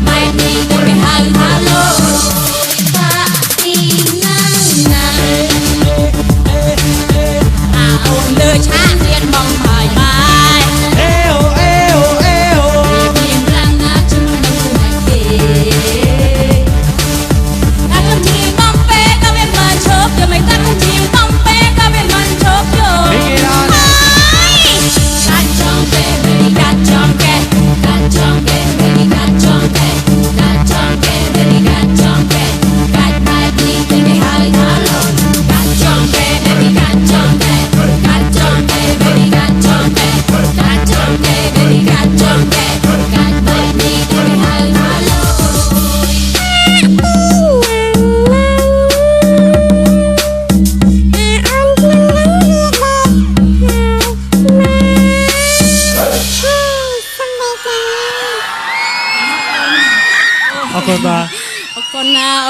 Baby,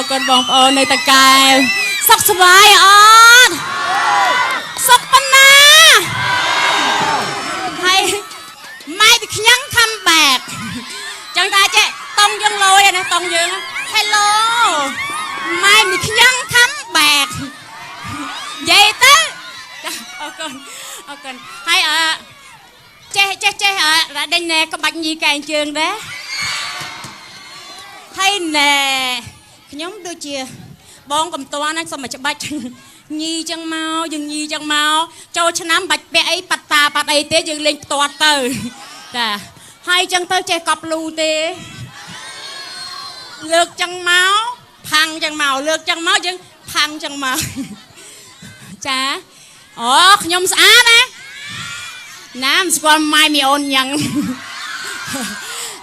con bóng ôn này ta cài sọc xoay on sọc banana hay mai bị nhắn thăm bạc chẳng ta chứ tông dân lôi nè tông dân hello mai bị nhắn thăm bạc vậy tới con hay che ra đây nè có bạch gì càng trường đó hay nè nhóm đôi chia bong cầm toan á sao mà bạch nhi chân mau dừng nhi chân mau cho nám bạch bé ấy bạch ta bạch ấy té dừng lên toa từ nè hai chân tới che cọp lù tê lược chân máu thằng chân màu lược chân máu dừng thằng chân màu chả nhóm xã nè nam con mai mi ôn nhận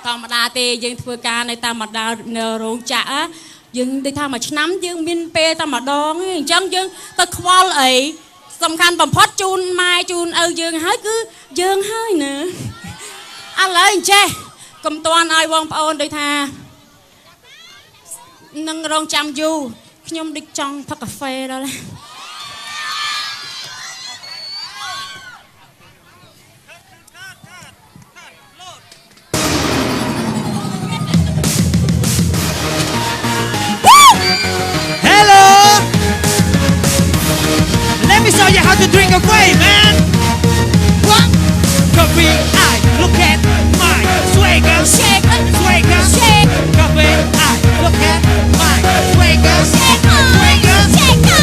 tao mà đa tê dừng thưa ca này tao mà đào rong chả dừng đi tao mà nắm dừng miên pe tao mà đón chân dừng tao khoa ấyสำคัญบำพดจูนไม้จูนdừng hơi cứ dừng hơi nữa anh lấy che cầm toàn ai vong ôn đây tha nâng rong chăm du nhom đi trong pha cà phê đó Let me show you how to drink a way, man. What? Coffee, I look at my swagger, shaker, swagger, shake. Coffee, I look at my swagger, swagger, shaker.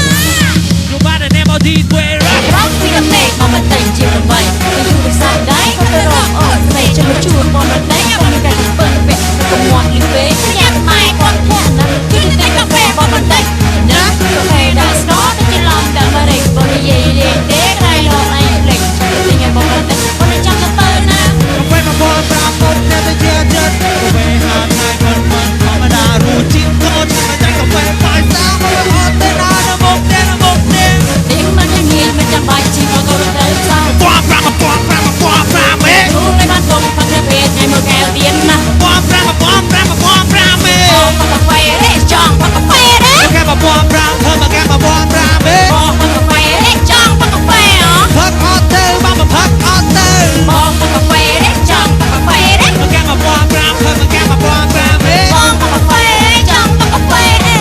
Nobody never did way right. Rock with a make, mama thank you for mine. Tôi dùng side đấy, không phải rock on play cho nó chua mong nó đấy, không phải cái bận bẹ, không ngoan như thế. Nhạc mai quan thẹn nè, cứ đi tới cà phê bỏ bên đây. Nè, cà phê đã start, chỉ làm đã mà định, bỏ đi gì đi, để cái lo anh lịch, tình em bỏ bên đây, bỏ đi trong cái tơ nè. Coffee mà bỏ ra một đêm tôi chia chân. Coffee hạt hai phần mà đã rủ chín thôi, chỉ mà trái cà phê phải sao mà phải hot tên nào nó một đêm. Tiếng mà nhanh nhìn mà chẳng bài chỉ có câu tới sao. Bỏ ra mẹ. Chú lấy ban công phát ra về ngày mưa kèo tiền nè. Bỏ ra mẹ. Bỏ cà phê đấy, chọn bỏ cà phê đấy. Cái mà bỏ ra thôi mà cái mà bỏ ra mẹ. Bỏ cà phê đấy, chọn bỏ cà phê hả? Phật hot tư mà phật hot tư. Bỏ cà phê đấy, chọn bỏ cà phê đấy. Mà cái mà bỏ ra thôi mà cái mà bỏ ra mẹ. Bỏ cà phê đấy, chọn bỏ cà phê đấy.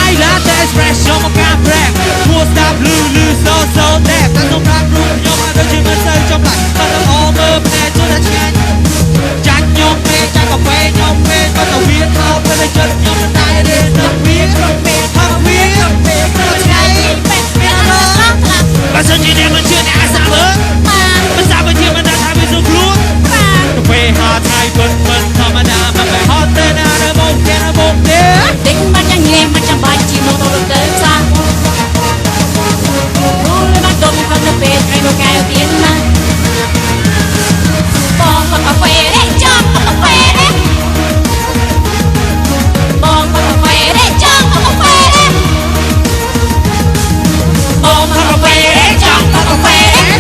I love the espresso mà cà phê. Mua stop lư so đẹp. Ta không rap luôn nhưng mà đôi chân mới xây trong lại. Ta đang ôm mơ mẹ cho đã chén. Chanh nhom mê, chanh cà phê nhom mê. Có tàu viết thao bên đây chân nhom bên tay đến nước viết. Thằng viết, nó cháy. Và sân chỉ đem mình chưa đã xa bớt. Mình xa bên chiều mình đã thay vì dùng luôn. Cà phê hot hay vẫn thầm mà đà mà phải hot tên nào nó bông đế. Tính bắt nhanh nghe mà chẳng bài chỉ một câu được tới xa. Chú lấy ban công phát ra về ngày mưa kèo tiền nè. Bỏ cà phê đấy, chọn bỏ cà phê đấy. Bỏ cà phê đấy, chọn bỏ cà phê đấy. Bỏ cà phê đấy, chọn bỏ cà phê đấy.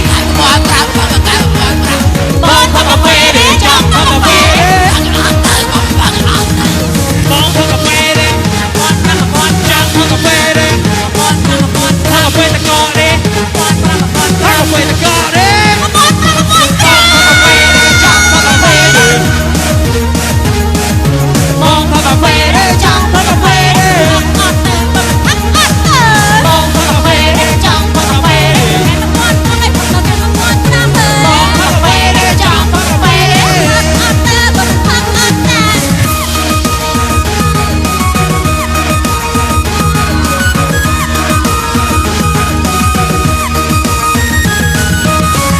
Bỏ cà phê đấy, chọn bỏ cà phê đấy. Bóng thằng cà phê đấy. Chẳng thằng cà phê đấy. Thằng cà phê ta có đấy. Thằng cà phê ta có đấy. Bóng thằng cà phê đấy. Chẳng thằng cà phê đấy. Bóng thằng cà phê đấy. Chẳng thằng cà phê đấy. Bóng thằng cà phê đấy. Chẳng thằng cà phê đấy.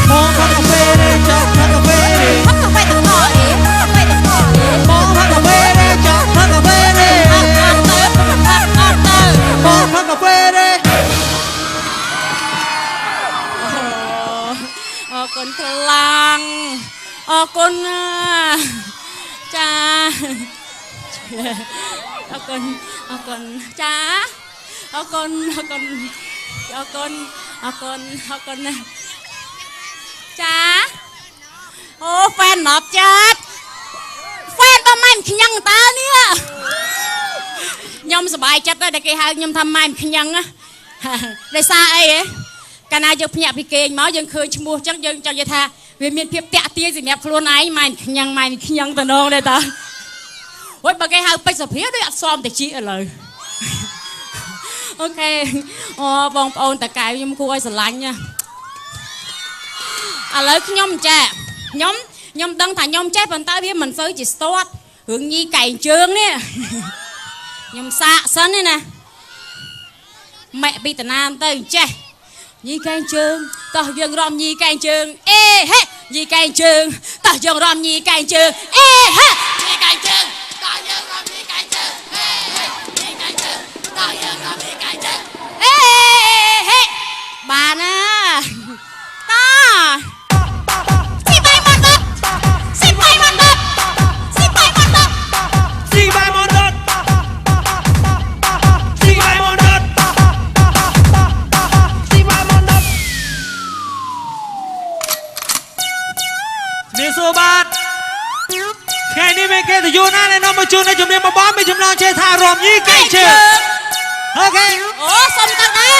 Bóng thằng cà phê đấy. Chẳng thằng cà phê đấy. Bóng thằng cà phê đấy. Chẳng thằng cà phê đấy. Bóng thằng cà phê đấy. Chẳng thằng cà phê đấy. Bóng thằng cà phê đấy. con lang con cha con cha con cha ô fan nộp chết ខ្ញឹងតើនេះខ្ញុំសប្បាយចិត្តដែរដែលគេហៅខ្ញុំថាម៉ែខ្ញឹងណាដោយសារអីហ៎កាលណាយើងភ្ញាក់ពីគេងមកយើងឃើញឈ្មោះចឹងយើងចង់និយាយថាវាមានភាពតាក់ទាញសម្រាប់ខ្លួនឯងម៉ែខ្ញឹងតំណងដែរតើអូយបើគេហៅពេជ្រសុភាដូចអត់សមតិចឥឡូវអូខេអូបងប្អូនតាកែវខ្ញុំគួរឲ្យស្រឡាញ់ណាឥឡូវខ្ញុំចេះខ្ញុំដឹងថាខ្ញុំចេះប៉ុន្តែវាមិនសូវជាស្ទាត់រឿងញីកែងជើងនេះខ្ញុំសាកសិនទេណាម៉ែពីតាណាទៅចេះញីកែងជើងតោះយើងរំញីកែងជើងអេហេញីកែងជើងតោះយើងរំញីកែងជើងអេហេញីកែងជើងតោះយើងរំញីកែងជើងអេហេញីកែងជើងតោះយើងរំញីកែងជើងអេហេបានណាតោស៊ីបាយមកដុតស៊ីបាយមកដុតស៊ីបាយមកដុត ស៊ីបាយមកដុតស៊ីបាយមកដុតស៊ីបាយមកដុតនេះសូបាទថ្ងៃនេះមានគេទៅយូរណាស់ហើយនាំមកជូននៅជំនាញមកបងមានចំណងជេរថារំញីកែងជើងអូខេអូសុំតាំងណា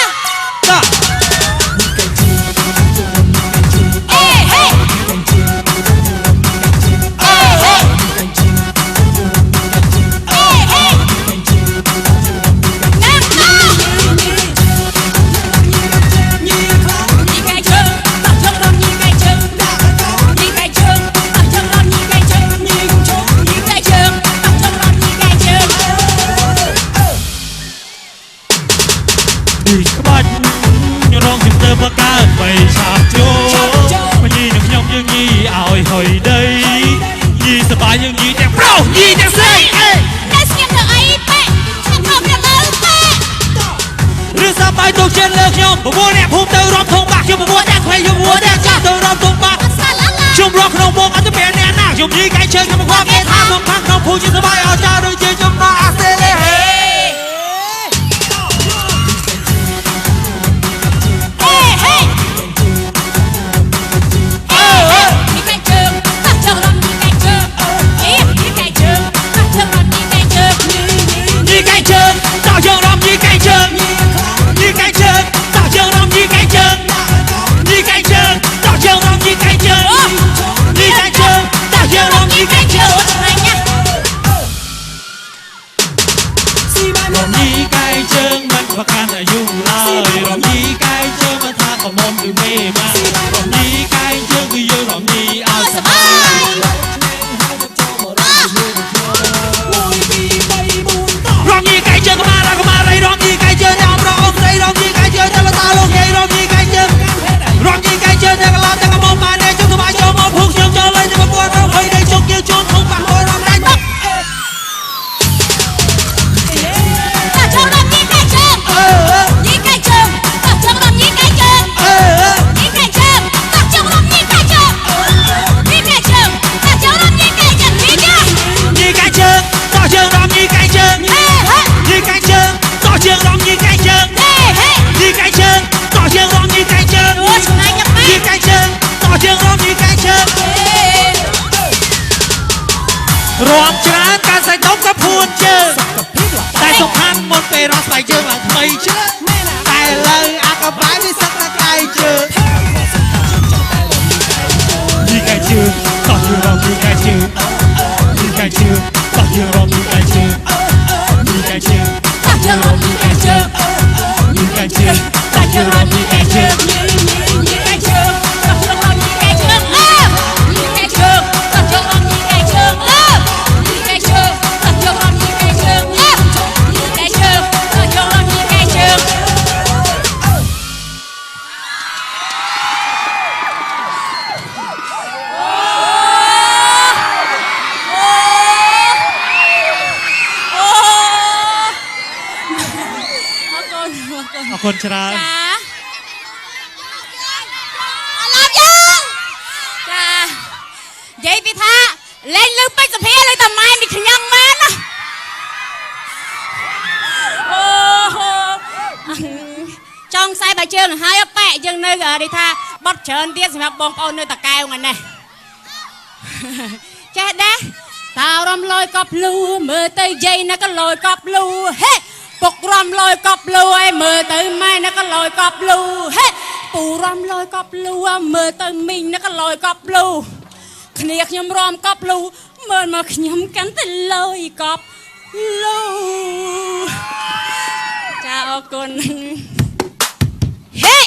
តោះអេហេអេហេអេហេណាស់ណាញីកែងជើងតោះយើងរំញីកែងជើងញីកែងជើងតោះយើងរំញីកែងជើងញីកែងជើងតោះយើងរំញីកែងជើងនេះក្បាច់រងជំនឿបកើបីឆាប់ចូលញីនឹងខ្ញុំយើងញីឲ្យហុយដីញីសបាយយើងញីទាំងប្រុសញីទាំងស្រីអេតែស្ងៀមទៅអីប៉ែឆាប់មកទៅលើប៉ែឬសបាយទុកជិនលើខ្ញុំប្រពន្ធអ្នកភូមិទៅរំធំបាក់ខ្ញុំប្រពន្ធអ្នកខ្វែងខ្ញុំប្រពន្ធអ្នកចាស់ទៅរំធំបាក់ខ្ញុំរកក្នុងវងអត់ទៅពេលអ្នកណាខ្ញុំញីកែងជើងខ្ញុំមកគាត់គេថាមកខាងក្នុងភូមិជាសបាយអត់ចាដូចជាចំណោះអាស្តេរេហេប្រកាន់អាយុឡើយរំញីកែងជើងមិនថាកំមុំឬមេម៉ារំញីកែងជើងគឺយើងរំញីឲ្យសបាយរំញីកែងជើងកុមាររំញីកែងជើងអ្នកអមរអូស្រីរំញីកែងជើងអ្នកតាលោកយាយរំញីកែងជើងរំញីកែងជើងអ្នកកឡោទាំងកំមុំបានអ្នកជុំសបាយចូលមកភូខ្ញុំចូលលេងទៅប្រពន្ធរំភ័យដេកជុកយើងជូនធំបាក់ហួររំដាច់មករំច្រើនការសាច់ដុំក៏ភួនជើងតែសំខាន់មុនពេលរត់ស្បែកជើងឡើងថ្មីជើងតែលើអាកបាយវាសឹកតែកែងជើងញីកែងជើងតោះយើងរំញីកែងជើងញីកែងជើងតោះយើងរំញីកែងជើងញីកែងជើងតោះយើងរំញីកែងជើងញីកែងជើងតោះយើងរំញីកែងជើងញីកែងជើងតោះយើងរំញីកែងជើងញីកែងជើងតោះយើងរំញីកែងជើងអរគុណច្រើនចាអរយើងចានិយាយពីថាលេងលើពេជ្រសុភាលើតែម៉ែនេះខ្ញឹងមែនណាអូចង់ខ្សែបាយជើងហើយប៉ែយើងនៅនិយាយថាបត់ច្រើនទៀតសម្រាប់បងប្អូននៅតាកែវថ្ងៃនេះចេះដែរតើរ รำลอยกับลูเมื่อเตยใหญ่นะก็ลอยกับลูเฮ้ปกรำลอยกับลูไอ้เมื่อเตยไม่นะก็ลอยกับลูเฮ้ปูรำลอยกับลูเมื่อเตยมิงนะก็ลอยกับลูขณีขยำรำกับลูเมื่อมาขยำกันแต่ลอยกับลูจ้าออกคนเฮ้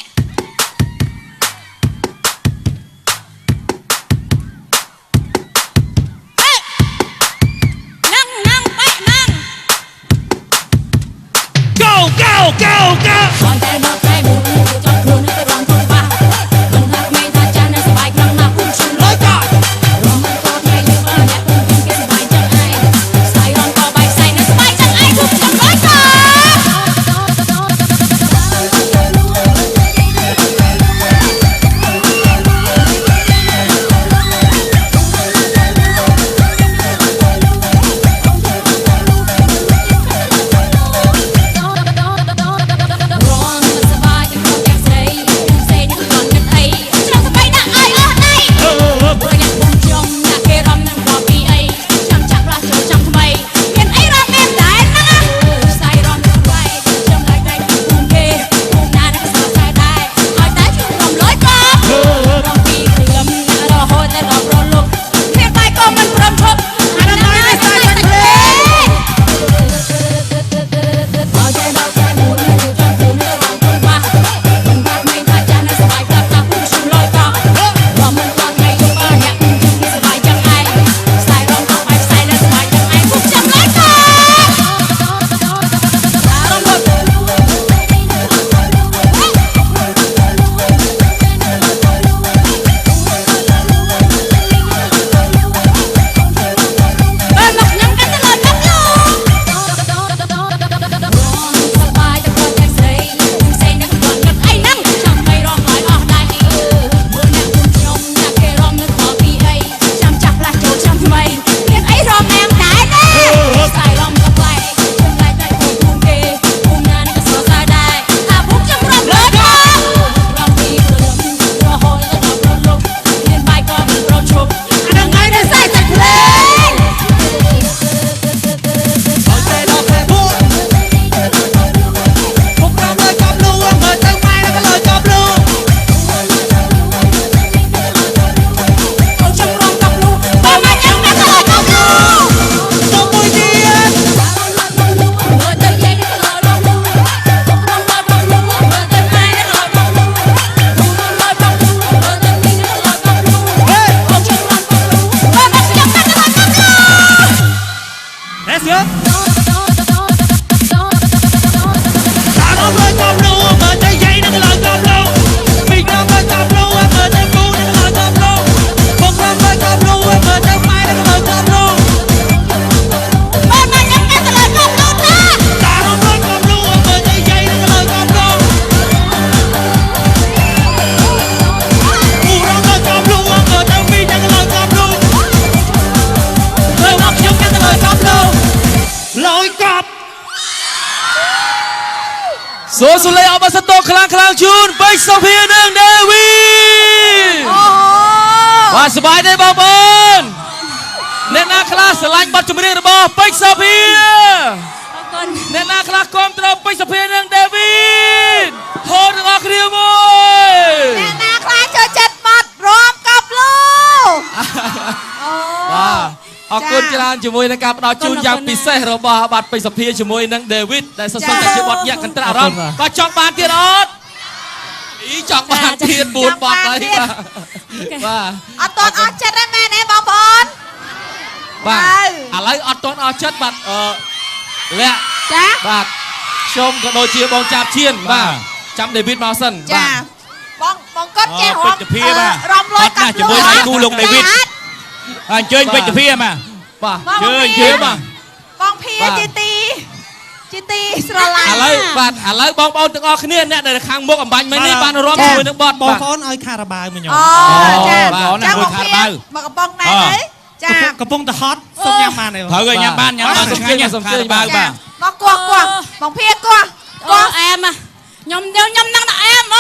សូសុលេអបសតោខ្លាំងជូនបេក្ខសុភានិងដេវីបាទសប្បាយទេបងប្អូនអ្នកណាខ្លះស្រឡាញ់បទចម្រៀងរបស់បេក្ខសុភាអ្នកណាខ្លះគាំទ្របេក្ខសុភានិងដេវីហូរទាំងអស់គ្នាមួយអ្នកណាខ្លះចូលចិត្តបទរំកប់លូបាទអរគុណច្រើនជាមួយនឹងការផ្ដល់ជូនយ៉ាងពិសេសរបស់បាត់ពេជ្រសុភាជាមួយនឹង David ដែលសរសើរតែជាបទញាក់កន្ត្រាក់អារម្មណ៍ក៏ចង់បានទៀតអត់ចង់បានទៀត4បទហើយបាទអត់ទាន់អស់ចិត្តទេមែនទេបងប្អូនបាទឥឡូវអត់ទាន់អស់ចិត្តបាទលាក់ចាបាទខ្ញុំក៏ដូចជាបងចាប់ឈៀនបាទចាំ David មកសិនចាបងគាត់ចេះរំពេជ្រសុភាបាទរំលយកាត់ជាមួយដៃគូលោក David អញ្ជើញពេជ្រសុភាបាទអញ្ជើញបាទបងភាជាទីស្រឡាញ់ឥឡូវបាទឥឡូវបងប្អូនទាំងអស់គ្នាអ្នកដែលខាងមុខអំបញ្ញមិញនេះបានរួមជាមួយនឹងបទបងប្អូនឲ្យខារ៉ាបាវមកខ្ញុំចាបងខារ៉ាបាវមកកំប៉ុងដែរទេចាកំពុងតែហត់សុំញ៉ាំបានទេត្រូវឲ្យញ៉ាំបានសុំឃើញសុំឃើញបាទមកគោះបងភាគោះអែមខ្ញុំនឹងតែអែម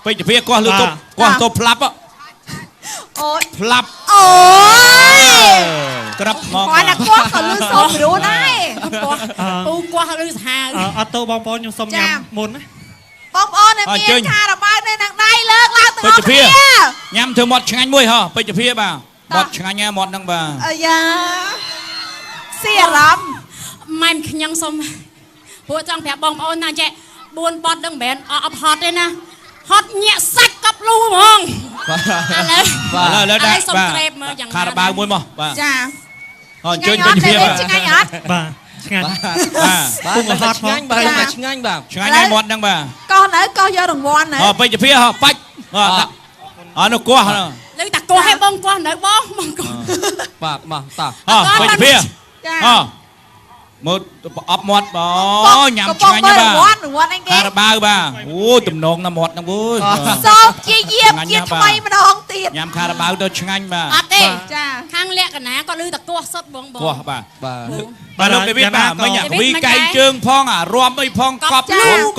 ពេជ្រសុភាគោះលើទប់គោះទប់ផ្លាប់អូយផ្លាប់អូយ ក្របមក គាត់ណាគាត់ក៏លឺសូមรู้ដែរ ពូគាត់ឬសាហាវ អត់ទៅបងប្អូនខ្ញុំសុំញ៉ាំមុនណា បងប្អូនមានខារបាវនៅនឹងដៃលើកឡើងទាំងអស់គ្នា ញ៉ាំធ្វើមាត់ឆ្ងាញ់មួយហ៎ពេជ្រភាបាទមាត់ឆ្ងាញ់ណាមាត់ហ្នឹងបាទ អាយ៉ាសៀអារម្មណ៍ ម៉ែមខ្ញុំសុំពួកចង់ប្រាប់បងប្អូនណាចេះ4បត់ហ្នឹងមិនមែនអត់ហត់ទេណាហត់ញាក់សាច់កប់លូហ្មងឥឡូវបាទឥឡូវដាក់ សុំ បាទ ក្រេបមើលយ៉ាង ខារបាវមួយមកបាទ ចា អញ្ជើញពេជ្រភាបាទ ឆ្ងាញ់អត់ បាទឆ្ងាញ់ បាទ ពុកហត់ផង បាទឆ្ងាញ់បាទ ឆ្ងាញ់ហើយមាត់ហ្នឹងបាទ កោះនៅកោះយករង្វាន់នៅ អពេជ្រភាបាច់ដាក់នោះគោះ លើតាកោះឲ្យបងកោះនៅបងកោះ បាទមកតោះ ពេជ្រភា ចា មើលអប់មាត់បងញ៉ាំឆ្ងាញ់ណាស់បាទ រង្វាន់អីគេ ខារបាវបាទអូទំនងណាមាត់ហ្នឹងអូយ សូមជាយាមជាថ្មីម្ដងទៀត ញ៉ាំខារបាវទៅឆ្ងាញ់បាទ អត់ទេ ចា ខាងលក្ខណៈក៏លឺតាកោះសុតបង គោះបាទ បាទ បាទលោកដេវីតបាទមិញវីកែងជើងផងរំអីផងកប់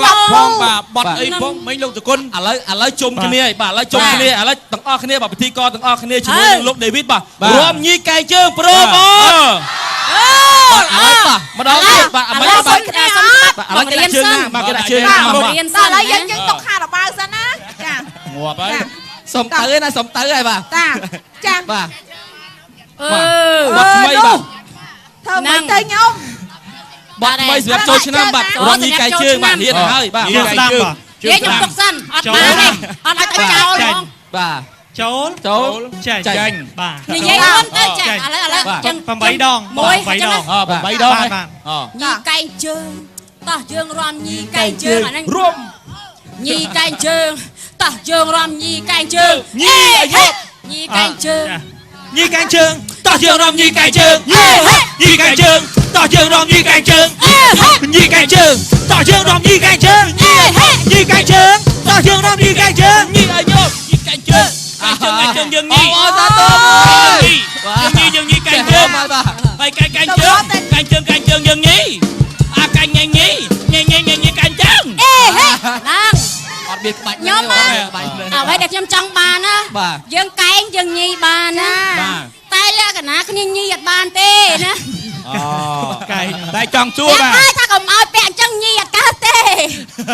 កប់ផងបាទបត់អីផងមិញលោកតគុណ ឥឡូវជុំគ្នាបាទឥឡូវជុំគ្នាឥឡូវទាំងអស់គ្នាបាទពិធីករទាំងអស់គ្នាជាមួយនឹងលោកដេវីតបាទរួមញីកែជើងព្រមអត់ឥឡូវបាទម្ដងទៀតបាទឥឡូវបាទ គ្នាសុំ បាទឥឡូវគេដាក់ជើងណាបាទគេដាក់ជើងណាមក រៀន តោ សិ ះ ន ឥឡូវយើងចេញទុកខារបាវសិនណាចា ងាប់ហើយ សុំទៅឯណាសុំទៅឯបាទ តាចា បាទ អឺ បាត់ថ្មីបាទ ធ្វើមិនទៅខ្ញុំ បាត់ថ្មីសម្រាប់ចូលឆ្នាំបាទរំញីកែជើងបាទរៀនហើយបាទ ជើងស្ដាំបាទ និយាយខ្ញុំទុកសិនអត់បានទេអត់ឲ្យចោលហ្មង បាទ ចូល ចូល ចាញ់ ចាញ់ បាទ និយាយមុនទៅចាឥឡូវចឹង 8ដង មួយ 8ដង 8ដង បាទ ញីកែងជើងតោះយើងរំញីកែងជើងអាហ្នឹង រួម ញីកែងជើងតោះយើងរំញីកែងជើង ញីអាយុ ញីកែងជើង ញីកែងជើងតោះយើងរំញីកែងជើង អេហេ ញីកែងជើងតោះយើងរំញីកែងជើង អេហេ ញីកែងជើងតោះយើងរំញីកែងជើង អេហេ ញីកែងជើងតោះយើងរំញីកែងជើង ញីអាយុញីកែងជើងជើងយើងញី អូសាទរ យើងញីកែងជើង បាទបាទ ហើយកែងជើងយើងញីអាកែងញីញីកែងជើង អេហេហ្នឹង អត់មានក្បាច់ ខ្ញុំ បា អ្ ច់ វីដែលខ្ញុំចង់បានណា បាទ យើងកែងយើងញីបានណា បាទ តែលក្ខណៈគ្នាញីអត់បានទេណា អូ កែង តែចង់សួរ តែ បាទ ហើយថាកុំឲ្យពាក់អញ្ចឹងញីអត់កើតទេ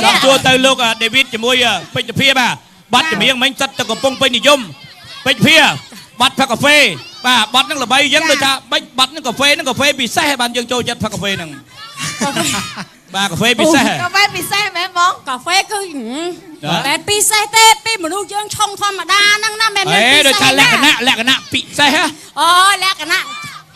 ចង់សួរទៅលោកដេវីតជាមួយពេជ្រភាបាទបាត់ចម្រៀងមិញសិតទៅកំពុងពេញនិយមពេជ្រភាបាត់ផឹកកាហ្វេបាទបាត់ហ្នឹងល្បីអញ្ចឹងដូចថាបាត់ហ្នឹងកាហ្វេហ្នឹងកាហ្វេពិសេសបានយើងចូលចិត្តផឹកកាហ្វេហ្នឹងបាទកាហ្វេពិសេស ក៏បែបពិសេសមែនបង កាហ្វេគឺតែពិសេសទេពីមនុស្សយើងឆុងធម្មតាហ្នឹងណាមិនមែន អេ ពិ ដូច សេស ថាលក្ខណៈពិសេស អូលក្ខណៈ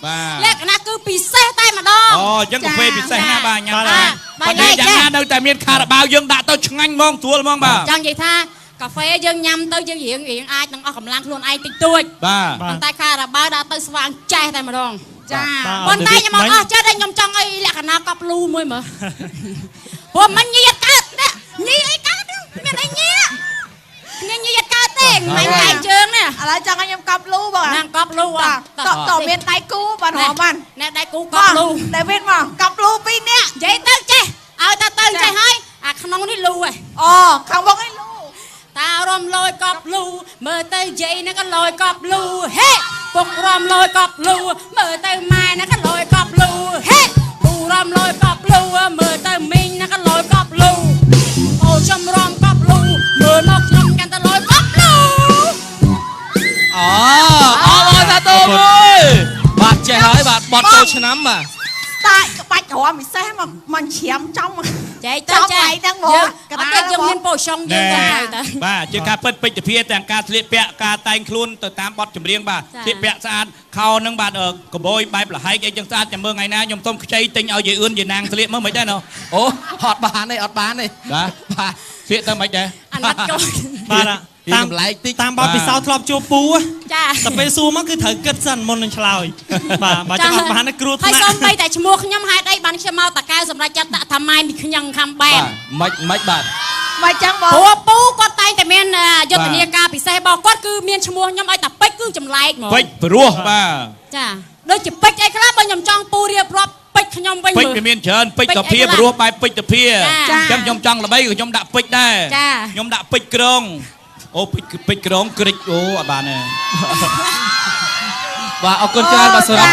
បាទ លក្ខណៈគឺពិសេសតែម្ដង អូអញ្ចឹងកាហ្វេពិសេសណាបាទញ៉ាំ បាទ បាទនិយាយយ៉ាងណានៅតែមានខារបាវយើងដាក់ទៅឆ្ងាញ់ហ្មងស្រួលហ្មងបាទ ចង់និយាយថាកាហ្វេយើងញ៉ាំទៅយើងរៀងអាចនឹងអស់កម្លាំងខ្លួនឯងតិចតួច បាទ ប៉ុន្តែខារ៉ាបាវដាក់ទៅស្វាងចេះតែម្ដង ចា ប៉ុន្តែខ្ញុំអត់អស់ចិត្តទេខ្ញុំចង់ឲ្យលក្ខណៈកប់លូមួយមើលព្រោះមិនញីអត់កើតណាញីអីកើតមានអីញីញីអត់កើតទេមិនតែជើងនេះ ឥឡូវចង់ឲ្យខ្ញុំកប់លូបង ណាកប់លូអត់ តោះមានដៃគូបានរមបាន អ្នកដៃគូកប់លូ តែវិញមកកប់លូ2នាក់ និយាយទៅចេះឲ្យទៅចេះហើយអាក្នុងនេះលូហ៎ អូខាងមកឲ្យលូ តារំលយកប់លូមើលទៅយាយណាក៏លយកប់លូហេពុករំលយកប់លូមើលទៅម៉ែណាក៏លយកប់លូហេពូរំលយកប់លូមើលទៅមីងណាក៏លយកប់លូអូចំរំកប់លូមើលមកខ្ញុំកាន់តែលយកប់លូ អូអូសាទរមួយបាទចេះហើយបាទបត់ចូលឆ្នាំបាទ តែក្បាច់រមពិសេសមកមិនច្រាមចំ ចែកទៅចែកហ្នឹងមកអត់ទេយើងមានប៉ូឆុងយើងទៅទៅ បាទជាការពិតពេជ្រភាទាំងការស្លៀកពាក់ការតែងខ្លួនទៅតាមបទចម្រៀងបាទស្លៀកពាក់ស្អាតខោនឹងបាទកបយបែបលហែកអីចឹងស្អាតចាំមើលថ្ងៃណាខ្ញុំសុំខ្ចីទិញឲ្យយាយអឿនយាយណាងស្លៀកមើលមិនដែរណូ អូអត់បានទេអត់បានទេ បាទ បាទ ស្លៀកទៅមិនដែរ អាណិតក៏ បាទ តាមកម្លែកតិច តាមបទពិសោធន៍ធ្លាប់ជួបពូ ចា តែពេលសួរមកគឺត្រូវគិតសិនមុននឹងឆ្លើយបាទបើចឹងអត់បានទេគ្រោះថ្ ហើយ នាក់ សូម្បីតែឈ្មោះខ្ញុំហេតុអីបានខ្ញុំមកតកែសម្រាប់ចាត់ថាម៉ែពីខ្ញុំខាំបែប បាទមិនបាទ មកចឹងបង ព្រោះពូគាត់តែងតែមានយុទ្ធនាការពិសេសរបស់គាត់គឺមានឈ្មោះខ្ញុំឲ្យតែពេជ្រគឺចម្លែកហ្មង ពេជ្រព្រោះបាទ ចាដូចជាពេជ្រអីខ្លះបើខ្ញុំចង់ពូរៀបរាប់ពេជ្រខ្ញុំវិញ ពេជ្រវាមានច្រើនពេជ្រតាភាព្រោះបែបពេជ្រតាភាអញ្ចឹងខ្ញុំចង់ល្បីក៏ខ្ញុំដាក់ពេជ្រដែរខ្ញុំដាក់ពេជ្រក្រងអូពេជ្រក្រងក្រិចអូអត់បានទេ ប បាទអរគុណច្រើនបាទសម្រាប់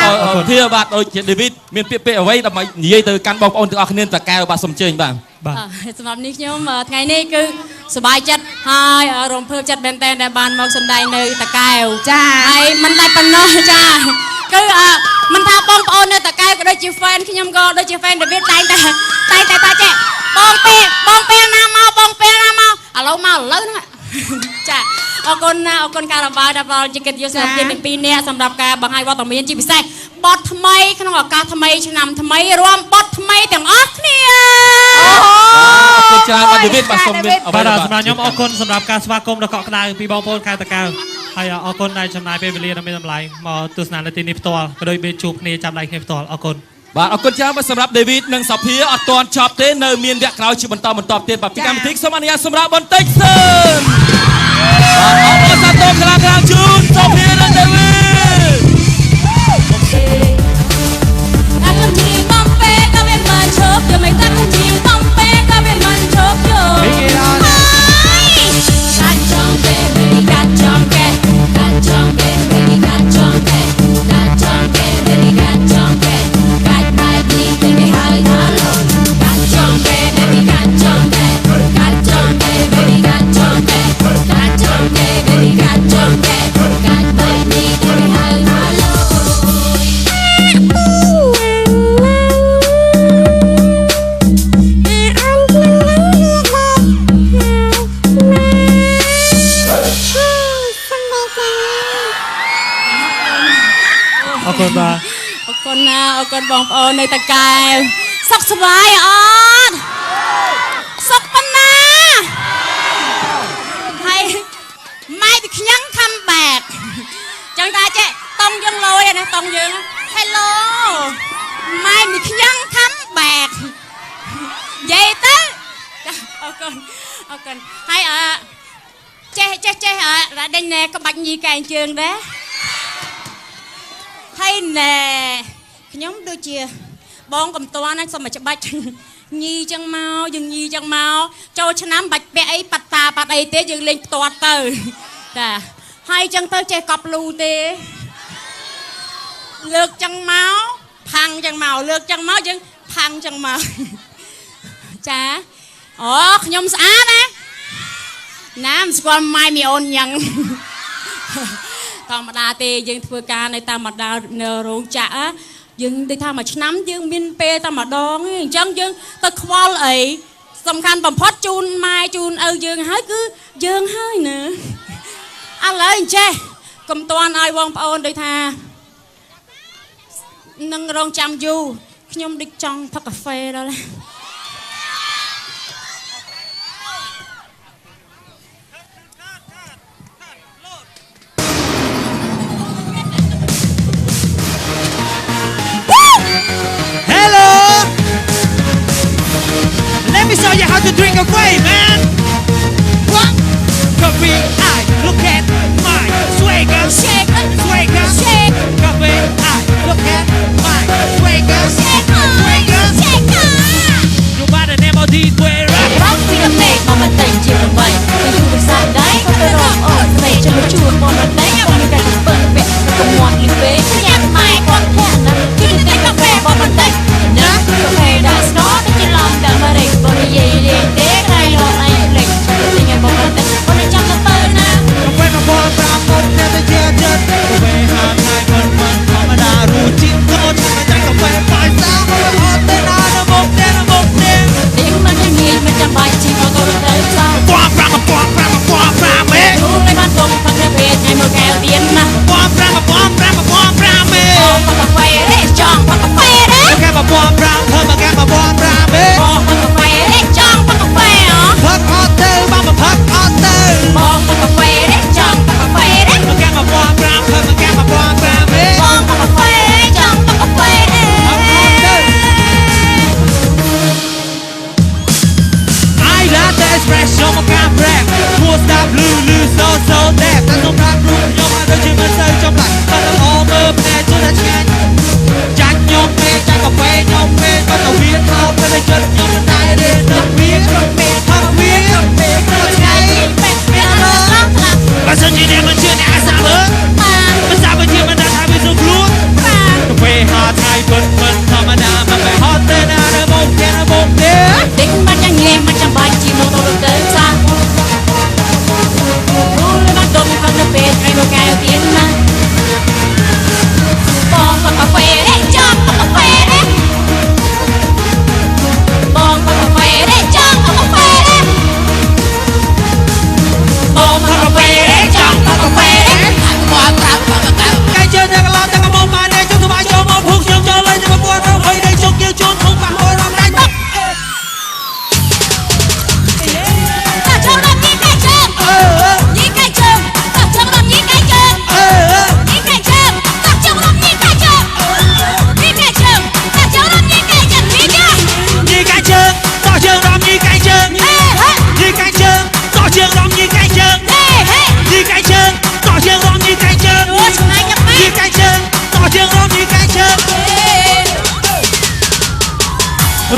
ភាបាទដូចជា David មានពាក្យអ្វីដើម្បីនិយាយទៅកាន់បងប្អូនទាំងអស់គ្នាតកែវបាទសូមអញ្ជើញបាទ សម្រាប់នេះខ្ញុំថ្ងៃនេះគឺសប្បាយចិត្តហើយរំភើបចិត្តមែនតើដែលបានមកសម្ដែងនៅតកែវចាហើយមិនតែប៉ុណ្ណោះចាគឺមិនថាបងប្អូននៅតកែវក៏ដូចជា fan ខ្ញុំក៏ដូចជា fan David តែថាចេះបងពេលណាមកឥឡូវហ្នឹងចាអរគុណណាអរគុណការបៅដែលផ្ដល់ជាកិត្តិយសសម្រាប់ទាំងពីរនាក់សម្រាប់ការបង្ហាញវត្តមានជាពិសេសបទថ្មីក្នុងឱកាសថ្មីឆ្នាំថ្មីរួមបទថ្មីទាំងអស់គ្នាអរគុណច្រើនបាទ David បាទសូមមានបាទសម្រាប់ខ្ញុំអរគុណសម្រាប់ការស្វាគមន៍ដ៏កក់ក្ដៅពីបងប្អូនខេត្តតាកែវហើយអរគុណដែលចំណាយពេលវេលាដ៏មានតម្លៃមកទស្សនានៅទីនេះផ្ទាល់ក៏ដូចមានជួបគ្នាចាប់ដៃគ្នាផ្ទាល់អរគុណបាទអរគុណច្រើនបាទសម្រាប់ David និងសភាអត់ទាន់ចប់ទេនៅមានវគ្គក្រោយជាបន្តទៀតបាទពីកម្មវិធីសូមអនុញ្ញាតសម្រាប់បន្តិចសិនបាទអរគុណសាទរខ្លាំងជូនសភានិង David អរគុណបាទអរគុណណាអរគុណបងប្អូននៅតកែវសុខសប្បាយអត់សុខប៉ុណ្ណាហើយម៉ែពីខ្ញុំ come back ចឹងតាចេះតង់យើងលយណាតង់យើង Hello ម៉ែពីខ្ញុំ come back និយាយទៅអរគុណហើយចេះរ៉ាដេញណែក្បាច់ញីកែងជើងដែរហើយណែខ្ញុំដូចជាបងកំតាន់ហ្នឹងសុំមកច្បាច់ញីចឹងមកយើងញីចឹងមកចូលឆ្នាំបាច់ពាក់អីប៉ាត់តាប៉ាត់អីទេយើងលេងផ្ទាត់ទៅចាហើយចឹងទៅចេះកប់លូទេលើកចឹងមកផាំងចឹងមកលើកចឹងមកយើងផាំងចឹងមកចាអូខ្ញុំស្អាតណាមិនស្គាល់ម៉ែមីអូនយ៉ាងធម្មតាទេយើងធ្វើការនៅតាមបណ្ដានៅរោងចក្រយើងដូចថាមួយឆ្នាំយើងមានពេលតែម្ដងអញ្ចឹងយើងទៅខ្វល់អីសំខាន់បំផុតជូនម៉ែជូនឪយើងហើយគឺយើងហើយណាឥឡូវអញ្ចេះកុំតន់ឲ្យបងប្អូនដូចថានឹងរងចាំយូរខ្ញុំដូចចង់ផឹកកាហ្វេដល់ Let me show you how to drink a way, man. What? Coffee, I look at my swagger, Shaker, swagger, shake, coffee, I look at my swagger, shaker, swagger. shaker.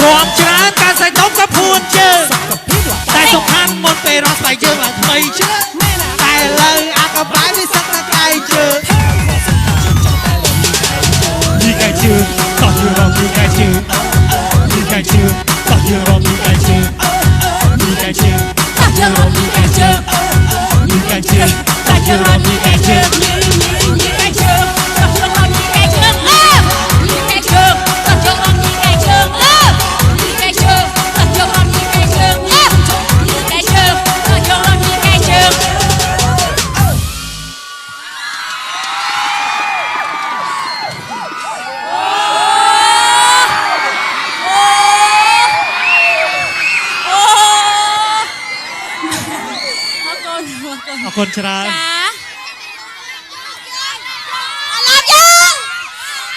รวมច្រើនការសេះតុកក៏ភួនជើងតែសំខាន់មុនពេលរស់ស្បែកជើងឡើងថ្មីជើងតែលើអាកបាយវាសឹកតែកែជើងពីកែជើងតោះយើងរកពីកែជើងពីកែជើងតោះយើងរកពីកែជើងពីកែជើងតោះយើងរកពីកែជើងពីកែជើងតោះយើងរកពីកែជើង អរគុណច្រើន ចាអរយើង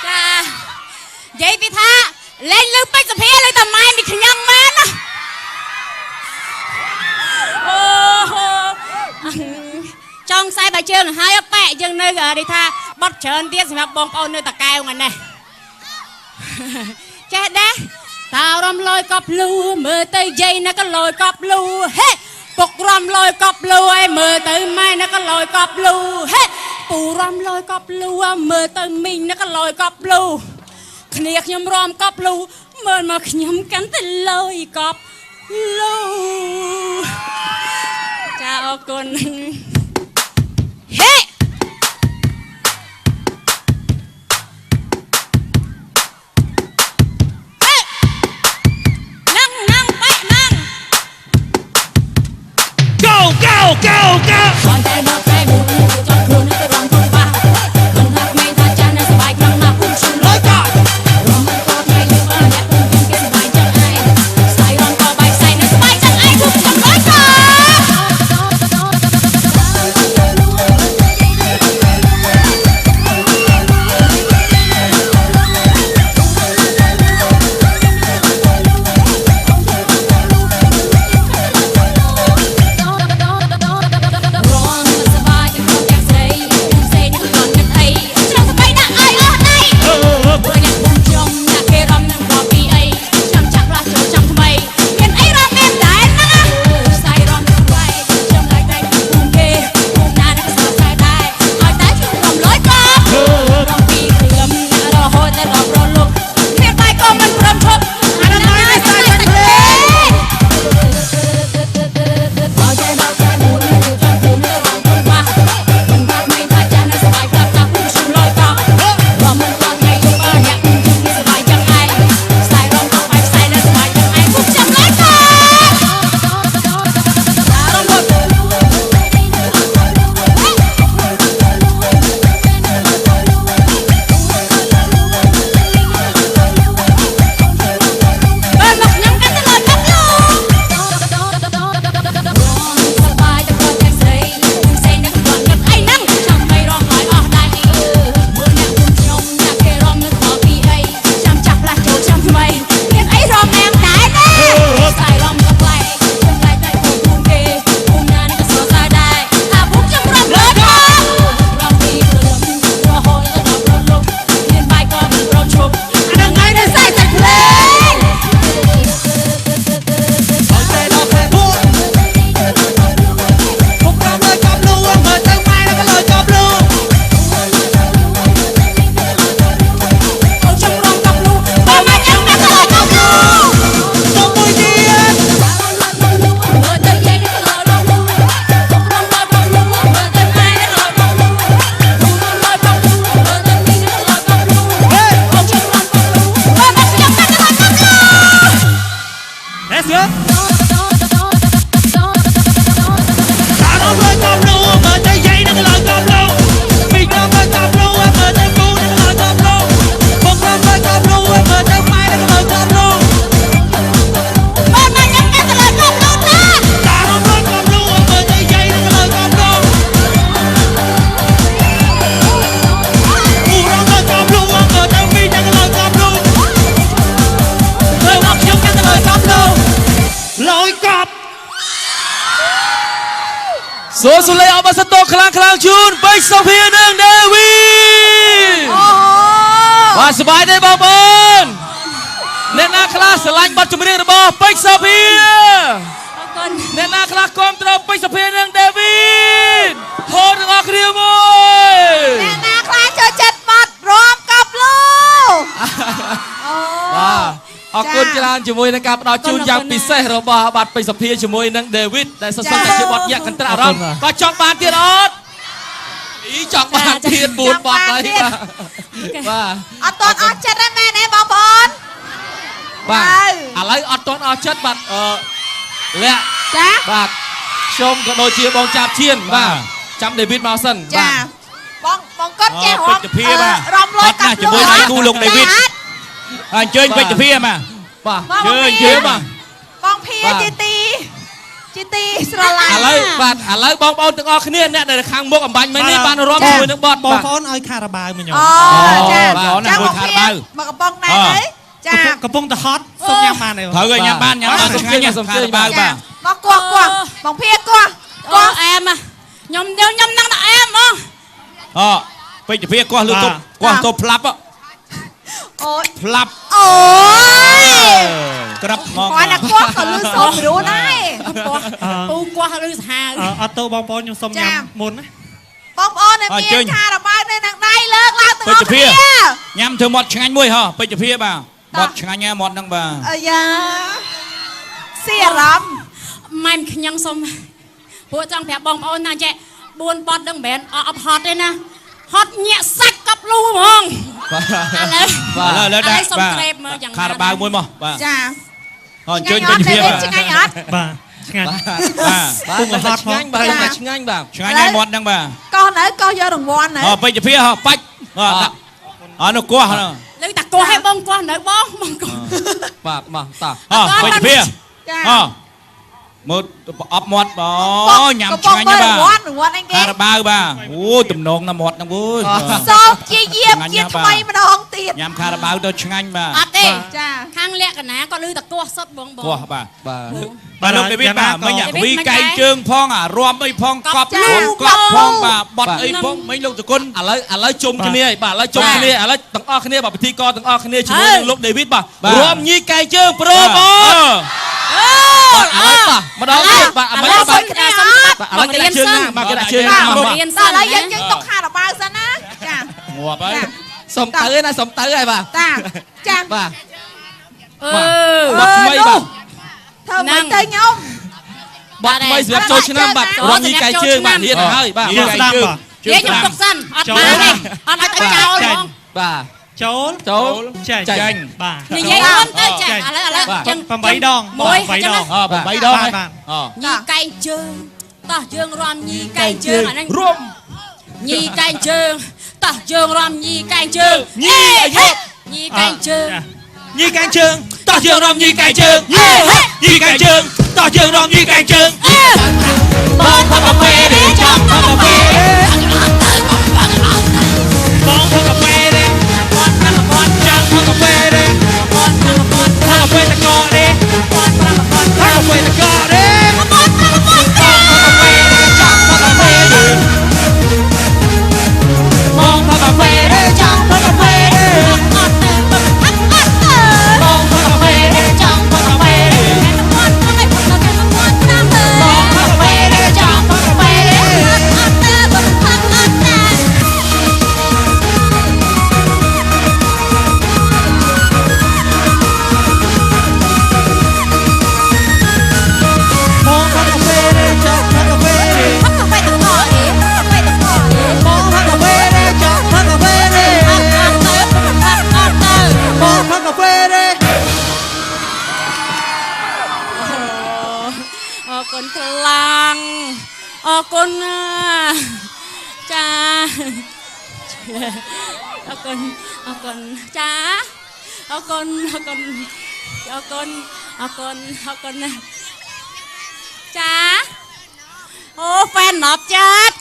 ចានិយាយពីថាលេងលើពេជ្រសភាលើតែម៉ែមីខ្ញុំមែនណាអូចង់ខ្សែបាយជើងហើយប៉ែយើងនៅនិយាយថាបត់ច្រើនទៀតសម្រាប់បងប្អូននៅតាកែវថ្ងៃនេះចេះដែរតើរំលយកប់លូមើលទៅយាយណាក៏លយកប់លូហេពុករំលយកប់លូឲ្យមើលទៅម៉ែណាក៏លយកប់លូហេពូរំលយកប់លូមើលទៅមីងណាក៏លយកប់លូគ្នាខ្ញុំរំកប់លូមើលមកខ្ញុំកាន់តែលយកប់លូចាអរគុណហេសូសូលេអបសតោខ្លាំងជូនបេក្ខសុភានិងដេវីបាទសប្បាយទេបងប្អូនអ្នកណា ខ្លះស្រឡាញ់បទចម្រៀងរបស់ពេជ្រសាភា អរគុណ អ្នកណាខ្លះគាំទ្រពេជ្រសាភានិងដេវីតហូរទាំងអស់គ្នាមួយ អ្នកណាខ្លះចូលចិត្តបាត់រំកប់លូអូ បាទអរគុណច្រើនជាមួយនឹងការផ្ដល់ជូនយ៉ាងពិសេសរបស់បាត់ពេជ្រសាភាជាមួយនឹងដេវីតដែលសន្សំតែជាបទញាក់កន្ត្រាក់អារម្មណ៍ក៏ចង់បានទៀតអត់អីចង់បានទៀត4បទហើយបាទ អត់តអស់ចិត្តទេមែនទេបងប្អូន បាទឥឡូវអត់ទាន់អស់ចិត្តបាទលាក់ ចា បាទខ្ញុំក៏ដូចជាបងចាប់ឈៀនបាទចាំដេវីតមកសិន ចាបងគាត់ចេះរំ ពេជ្រភាបាទ រំលយកាប់លូ ជាមួយដៃគូលោកដេវីត អញ្ជើញពេជ្រភាមក បាទ ជើញជើញបាទ បងភាជាទីស្រឡាញ់ ឥឡូវបាទឥឡូវបងប្អូនទាំងអស់គ្នាអ្នកដែលខាងមុខអំបញ្ញមិញនេះបានរួមជាមួយនឹងបទ បងប្អូនឲ្យខារ៉ាបាវមកញោម អូចា បាទ ចាបងភាមកកំប៉ុងដែរទេចា កំពុងតែហត់សុំញ៉ាំបានទេ ត្រូវឲ្យញ៉ាំបានញ៉ាំបានឆ្ងាញ់ណាស់ សុំ ខា ជើ រ ញ បាវបាទ មកគោះបងភាគោះ អូអែមខ្ញុំនឹងតែអែមហ្មង អូពេជ្រភាគាស់លឺទប់គាស់ទប់ផ្លាប់ អូយ ផ្លាប់ អូយ ក្រាប់ហ្មង គាត់ណាគាស់ក៏លឺសូមពីរូដែរ ពូគាស់ឬសាហាវ អត់ទៅបងប្អូនខ្ញុំសុំញ៉ាំមុនណា បងប្អូនមានខារបាវនៅនឹងដៃលើកឡើងទាំងអស់គ្នា ញ៉ាំធ្វើមាត់ឆ្ងាញ់មួយហ៎ពេជ្រភាបាទមាត់ឆ្ងាញ់ណាស់មាត់ហ្នឹងបាទ អាយ៉ាសៀអារម្មណ៍ ម៉ែមខ្ញឹងសុំពួកចង់ប្រាប់បងប្អូនណាចេះ4បត់ដឹងមិនមែនអត់ហត់ទេណាហត់ញាក់សាច់កប់លូហ្មងឥឡូវ ឥឡូវដាក់ សុំ បាទ ក្រេបមើលយ៉ាង ខារបាវមួយមកបាទ ចា អញ្ជើញពេជ្រភាបាទ ឆ្ងាញ់អត់ បាទឆ្ងាញ់ បាទ ពុកហត់ឆ្ងាញ់បាទឆ្ងាញ់បាទ ឆ្ងាញ់ណាស់មាត់ហ្នឹងបាទ កោះនៅកោះយករង្វាន់នៅ អូពេជ្រភាហ៎បាច់ដាក់អនុគាស់ហ្នឹង លើតាគាស់ឲ្យបងគាស់នៅបងគាស់ បាទមកតា អូពេជ្រភា ចា អូមើលអប់មាត់អូញ៉ាំឆ្ងាញ់ណាស់បាទ រង្វាន់អីគេ ខារបាវបាទអូទំនងណាស់មាត់ហ្នឹងអូយ សូមជាយាមជាថ្មីម្ដងទៀត ញ៉ាំខារបាវទៅឆ្ងាញ់បាទ អត់ទេ ចា ខាងលក្ខណៈក៏លើតាគាស់សុតបង គាស់បាទ បាទ បាទលោកដេវីតបាទមិញវីកែងជើងផងអារំអីផងកប់កប់ផងបាទបត់អីផងមិញលោកតគុណ ឥឡូវជុំគ្នាបាទឥឡូវជុំគ្នាឥឡូវទាំងអស់គ្នាបាទពិធីករទាំងអស់គ្នាជាមួយនឹងលោកដេវីតបាទរួមញីកែជើងប្រូបង អូ ឥឡូវបាទម្ដងទៀតបាទ ឥឡូវសុំគ្នាសុំបាទ ឥឡូវគេដាក់ជើងណាបាទគេដាក់ជើងណាមក រៀន តោះ សិន ឥឡូវយើងទុកខារបាវសិនណាចា ងាប់ហើយ សុំទៅឯណាសុំទៅហើយបាទ តាចា បាទ អឺ បាត់ថ្មីបាទ ធ្វើមិនទៅខ្ញុំ បាត់ថ្មីសម្រាប់ចូលឆ្នាំបាទរំញីកែជើងបាទរៀនហើយបាទ ជើងស្ដាំបាទ និយាយខ្ញុំទុកសិនអត់បានទេអត់អាចទៅចោលហ្មង បាទ ចូល ចូល ចាញ់ ចាញ់ បាទ និយាយមុនទៅចាឥឡូវចឹង 8ដង មួយ 8ដង អូ8ដងហើយ បាទ អូ ញីកែងជើងតោះយើងរំញីកែងជើងអាហ្នឹង រួម ញីកែងជើងតោះយើងរំញីកែងជើង ញីអាយុ ញីកែងជើង ញីកែងជើងតោះយើងរំញីកែងជើងញីកែងជើងតោះយើងរំញីកែងជើង បងផឹកកាហ្វេទេចង់ផឹកកាហ្វេ បងផឹកកាហ្វេទេគាត់ចាំផឹកកាហ្វេទេផឹកកាហ្វេតកទេផឹកកាហ្វេតកទេបងផឹកកាហ្វេទេចង់ផឹកកាហ្វេទេបងផឹកកាហ្វេទេចង់ផឹកកាហ្វេទេបងផឹកកាហ្វេទេចង់ផឹកកាហ្វេទេ បងផឹកកាហ្វេទេចង់ផឹកកាហ្វេទេបងផឹកកាហ្វេទេចង់ផឹកកាហ្វេទេបងផឹកកាហ្វេទេអរគុណខ្លាំងអរគុណចាអរគុណចាអរគុណចាអូហ្វេនណប់ចាត់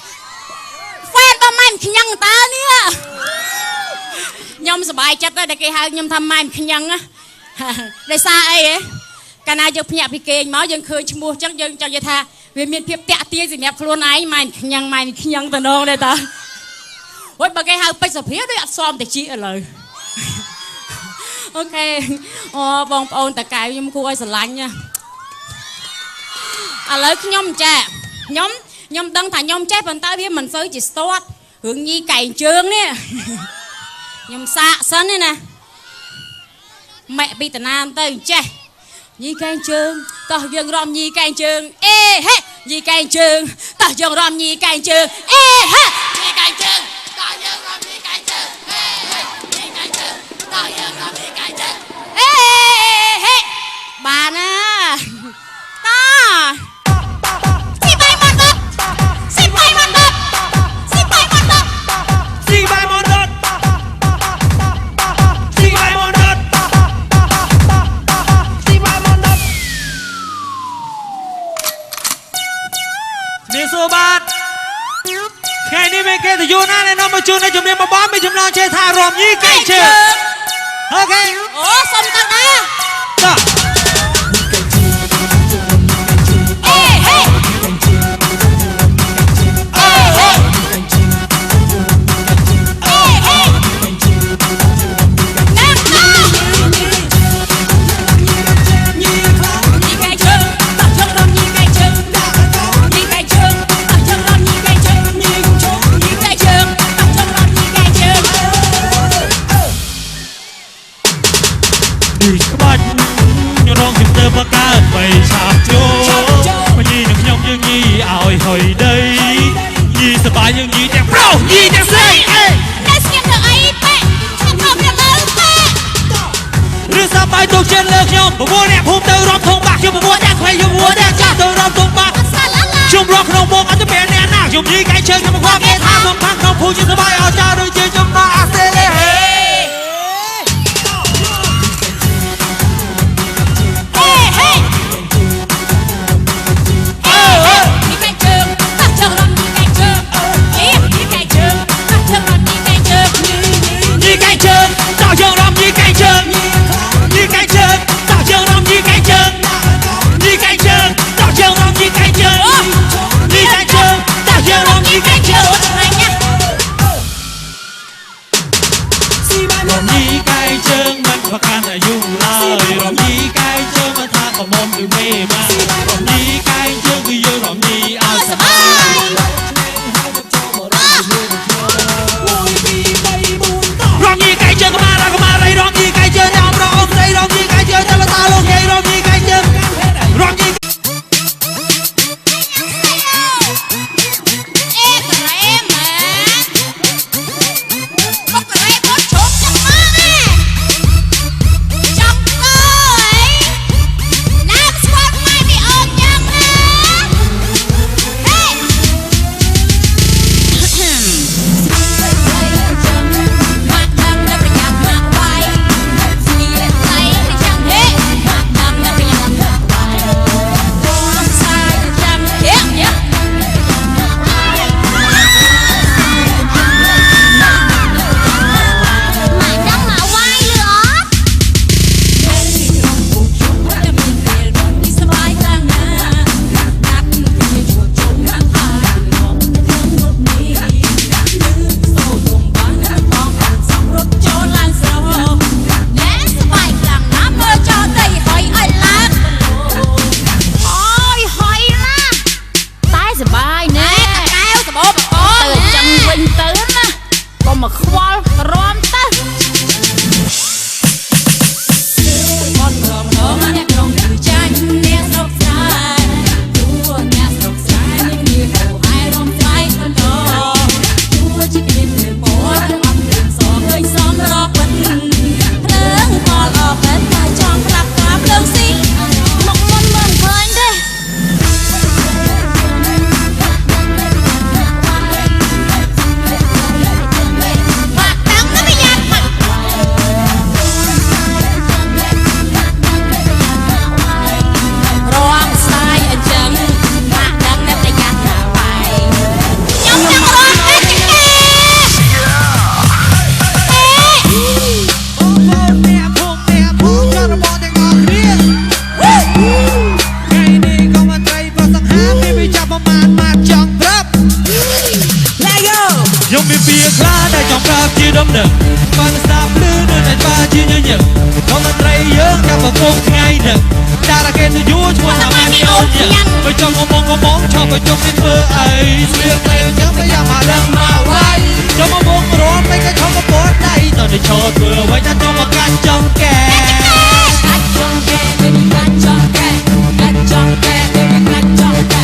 ហ្វេនបើម៉ែខ្ញឹងតើនេះខ្ញុំសប្បាយចិត្តដែរដែលគេហៅខ្ញុំថាម៉ែខ្ញឹងណាដោយសារអីហ៎កាលណាយើងភ្ញាក់ពីគេងមកយើងឃើញឈ្មោះចឹងយើងចង់និយាយថាវាមានភាពតាក់ទាញសម្រាប់ខ្លួនឯងម៉ែខ្ញឹងតំណងដែរតាអូយបើគេហៅពេជ្រសាភាដូចអត់សមតិចឥឡូវ អូខេអូបងប្អូនតាកែវខ្ញុំគួរឲ្យស្រឡាញ់ណាឥឡូវខ្ញុំចេះខ្ញុំដឹងថាខ្ញុំចេះប៉ុន្តែវាមិនសូវជាស្ទាត់រឿងញីកែងជើងនេះខ្ញុំសាកសិនទេណាម៉ែពីតាណាទៅចេះញីកែងជើងតោះយើងរំញីកែងជើងអេហេញីកែងជើងតោះយើងរំញីកែងជើងអេហេញីកែងជើងតោះយើងរំញីកែងជើងអេហេញីកែងជើងតោះយើងរំញីកែងជើងអេហេបានណាតោះស៊ីបាយមកដុតស៊ីបាយមកដុតស៊ីបាយមកដុត ស៊ីបាយមកដុតស៊ីបាយមកដុតស៊ីបាយមកដុតនេះសូបាទថ្ងៃនេះមានគេទៅយូរណាស់នៅមកជួននៅជំនាញមកបងមានចំណងចេះថារំញីកែងជើងអូខេ អូសុំតាក់ណា តោះ អេហេអេហេអេហេណាស់ណាញីកែងជើងតោះយើងរំញីកែងជើងញីកែងជើងតោះយើងរំញីកែងជើងញីកែងជើងតោះយើងរំញីកែងជើង នេះក្បាច់រងជំនឿបកើតបីឆាប់ចូលញីនឹងខ្ញុំយើងញីឲ្យហុយដីញីសបាយយើងញីទាំងប្រុសញីទាំងស្រីអេ អ្នកស្ងៀមទៅអីប៉ែឈប់មកទៅលើប៉ែ ឬសបាយទុកចិត្តលើខ្ញុំប្រមូលអ្នកភូមិទៅរំធំបាក់ខ្ញុំប្រមូលអ្នកខ្វែងខ្ញុំប្រមូលអ្នកចាស់ទៅរំធំបាក់ សាឡាឡា ខ្ញុំរកក្នុងមុខអត់ទៅពេលអ្នកណាខ្ញុំញីកែងជើងខ្ញុំមកគេថាមកខាងក្នុងភូមិជាសបាយអត់ចាដូចជាចំណោះអាសេលេ អេហេអេហេញីកែងជើងតោះយើងរំញីកែងជើងអេញីកែងជើងតោះយើងរំញីកែងជើង ញីកែងជើងតោះយើងរំញីកែងជើងញីកែងជើងតោះយើងរំញីកែងជើងញីកែងជើងតោះយើងរំញីកែងជើងញីកែងជើងតោះយើងរំញីកែងជើង អូឆ្ងាញ់ណាស់ ក៏ជុំមិនធ្វើអីស្លៀកតែចឹងតែយ៉ាងមកដឹងមកវាយចូលមកវងរំមិនក៏ឈប់មកពោះដៃតើទៅឈរធ្វើអ្វីថាចូលមកកាត់ចង់កែ កាត់ចង់កែ baby កាត់ចង់កែកាត់ចង់កែ baby កាត់ចង់កែ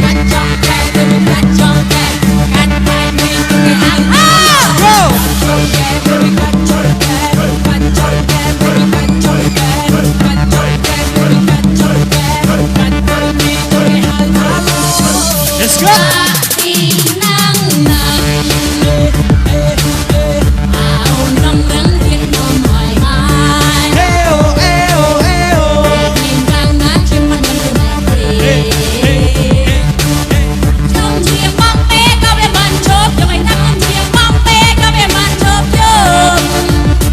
កាត់ចង់កែ baby កាត់ចង់កែកាត់បែបនេះគេហៅកាត់ចង់កែ baby កាត់ចង់កែកាត់ចង់កែ baby កាត់ចង់កែកាត់ចង់កែ baby កាត់ចង់កែកាត់បែបនេះគេហៅថា Let's go ទីណាំណាំអោនំរឹងរៀននំហើយហើយ អេអូអេអូអេអូ មានកាលណាខ្ញុំមិនដឹងទេខ្ញុំជាបងពេក៏វាមិនជប់ខ្ញុំឲ្យថាខ្ញុំជាបងពេក៏វាមិនជប់យំ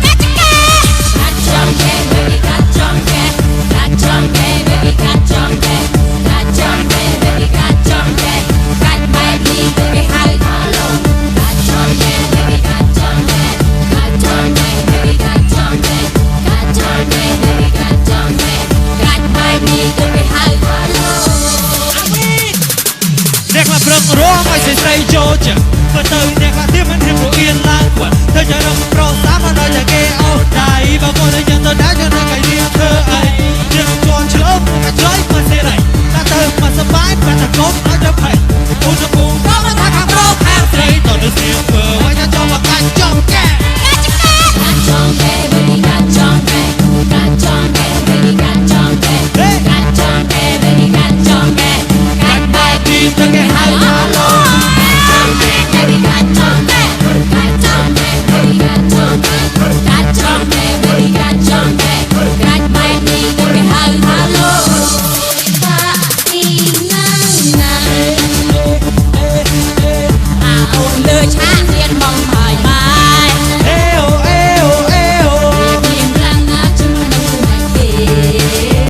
កាត់ចង់កែ baby កាត់ចង់កែកាត់ចង់កែ baby កាត់ចង់កែកាត់ចង់កែ baby កាត់ចង់កែកាត់បែបនេះគេហៅថាលំកាត់ចង់កែ baby កាត់ចង់កែកាត់ចង់កែ baby កាត់ចង់កែកាត់ចង់កែ baby កាត់ចង់កែកាត់បែបនេះគេហៅថាលំ អ្នកខ្លះព្រឹករងឲ្យស្រីចូលចិត្តបើទៅអ្នកខ្លះទៀតមិនហ៊ានព្រោះអៀនឡើងគាត់ទៅចរឹកប្រុសសាមកដល់តែគេអោដៃបើគាត់ទៅចឹងទៅ